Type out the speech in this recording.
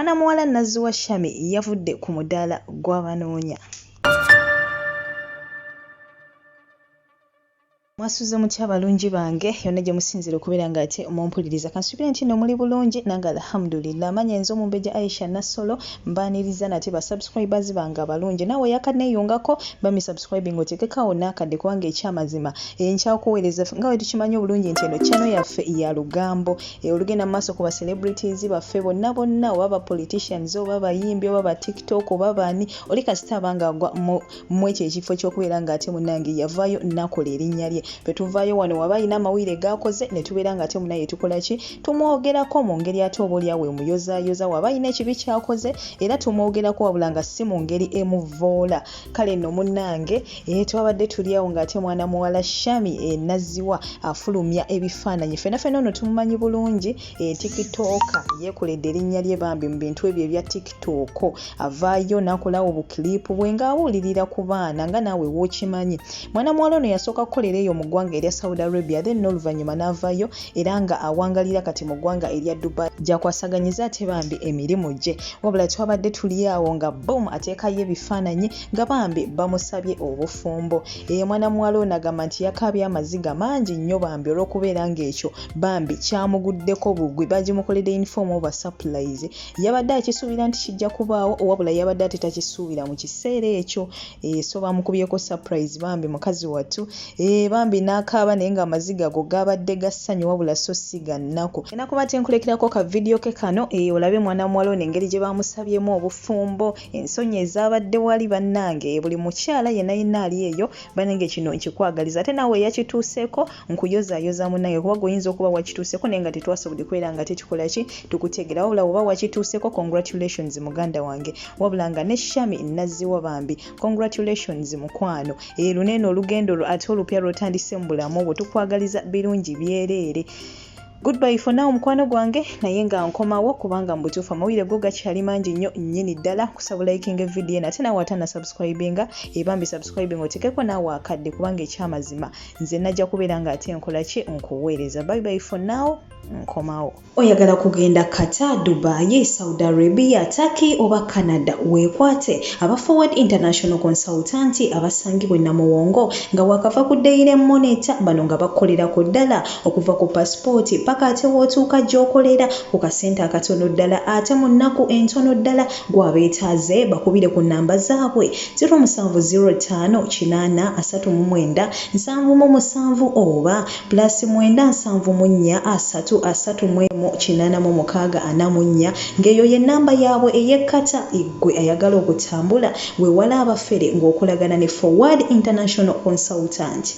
Mwana muwala Nazzwa Shami yavudde ku mudaala gw'abanoonya. Mwasuze mutya balungi bange yonna gye musinzire okubeera nga ate mumpuliriza kansubire nti no muli bulungi nange alhamdulillah manya nze Omumbejja Aisha Nassolo mbaniriza nate ba subscribers bange abalungi nawe yakadneyongako bami subscribing otekekawo nakadde kubanga ekyamazima nkyakuweereza nga bwe tukimanyi obulungi nti eno channel yaffe ya lugambo olugenda mu maaso ku ba celebrities baffe bonna oba ba politicians oba bayimbi oba ba TikTok oba bani oli kasita abanga agwa mu ekyo ekifo ky'okubeera nga ate munnange yavaayo nakola erinnya lye petuvaayo wano waba ina amawire gakoze ne tubeera nga ate munaye tukola ki tumwogerako mu ngeri ate oboolya we muyozayoza waba ina ekibi kyakoze era tumwogerako wabula nga si mu ngeri emuvoola kale nno munnange twabadde tuli awo ng'ate mwana muwala Shami Nazzwa afulumya ebifaananyi ffenna ono tumumanyi bulungi TikToker yeekoledde erinnya lye bambi mu bintu ebyo ebya TikTok avaayo n'akolawo obukilipu bwe ng'awulirira ku baana nga naawe w'okimanyi mwana muwala ono yasooka kukolera eyo mu ggwanga erya Saudi Arabia then n'oluvannyuma n'avaayo era nga awangalira kati mu ggwanga erya Dubai gyakwasaganyiza ate bambi emirimu gye wabula twabadde tuli awo nga boom ateekayo ebifaananyi nga bambi bamusabye obufumbo mwana muwala ono agamba nti yakaabye amaziga mangi nnyo bambi olw'okubeera ng'ekyo bambi kyamuguddeko bugwi bagimukoledde uniform oba surprise yabadde akisuubira nti kijja kubaawo wabula yabadde ate takisuubira mu kiseera ekyo so bamukubyeko surprise bambi mukazi wattu bambi n'akaaba naye nga amaziga go gabadde gassanyu wabula so si gannako enakuba tenkulekerako ka video ke kano olabe mwana muwala ono engeri gye bamusabyemu obufumbo ensonyi ezabadde wali bannange buli mukyala yenna ali eyo banange kino nkikwagaliza ate naawe yakituuseeko nkuyozayoza munnange kuba goyinza okuba wakituuseeko naye nga tetwasobodde kubeera nga tekikola ki tukutegera wabula oba wakituuseeko congratulations muganda wange wabula nga ne Shami Nazzwa bambi congratulations mukwano luneeno olugendo ate olupya lwotandise mu bulamu bwo tukwagaliza birungi byereere. Goodbye for now mukwano gwange naye nga nkomawo kubanga mbutuufu amawire go gakyali mangi nnyo nnyini ddala kusaba liking video nate nawe atana subscribinga ebambi subscribing otekeko naawe akadde kubanga ekyamazima nze najja kubeera nga ate nkola ki nkuweereza. Bye for now nkomawo. Oyagala kugenda Qatar, Dubai, Saudi Arabia, Turkey oba Canada weekwate aba Forward International Consultant abasangibwe Namuwongo nga wakava ku Daily Monitor bano nga bakolera ku ddala okuva ku passport paka ate wootuuka gy'okolera ku kasente akatono ddala ate mu nnaku entono ddala gwabeetaaze bakubire ku nnamba zaabwe 070839 oba +974 338 ng'eyo ye nnamba yaabwe ey'ekkata eggwe ayagala okutambula weewala abafere ng'okolagana ne Forward International Consultant.